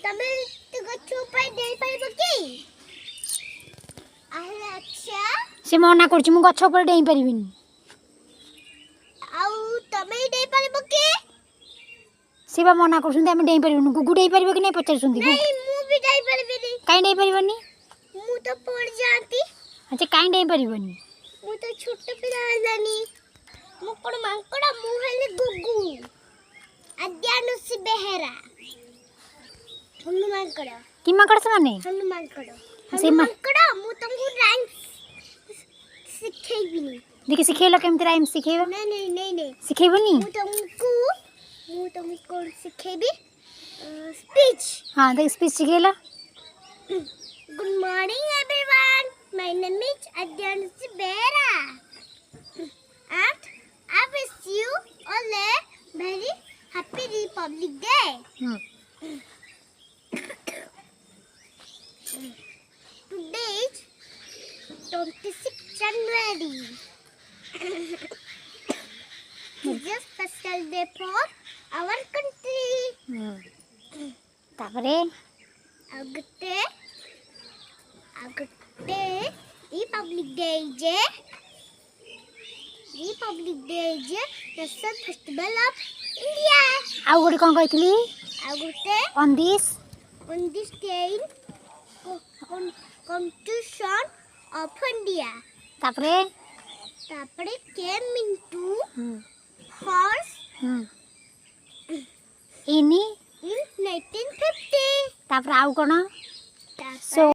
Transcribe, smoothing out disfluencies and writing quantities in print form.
तमे तो गच्छ ऊपर डेई पाइबो की अरे अच्छा से मना करछि मु गछ ऊपर डेई परिबिनी आउ तमे डेई पाइबो की से बा मना करछुंती हम डेई परिबिनी गुगु डेई परिबो कि नै पचारछुंती नहीं मु भी डेई परिबिनी काई डेई परिबनी मु तो पड़ जाती अच्छा काई डेई परिबनी मु तो छोट पिला हलानी मु कोन मांकड़ा मु हेले गुगु अद्यानुसी बेहेरा हनुमान कड़ा कि माकड़ से माने हनुमान कड़ा से हनुमान कड़ा मु तुमको राइम सिखेबिनी देखि सिखेलो केमति राइम सिखेबो नहीं सिखेबनी मु तुमको सिखेबी स्पीच हां देख स्पीच सिखेला good morning everyone my name is Adyanusi Behera and I wish you all a very happy Republic Day. Today is 26th January. It's a special day for our country. तापरे Agute Republic Day is Republic Day is national festival of India. आउ गोटे कोन कहतली Agute on this on this day Constitution of India. तापरे Tapare came into force इनी in 1950. तापरे आउ कोन Tapare सो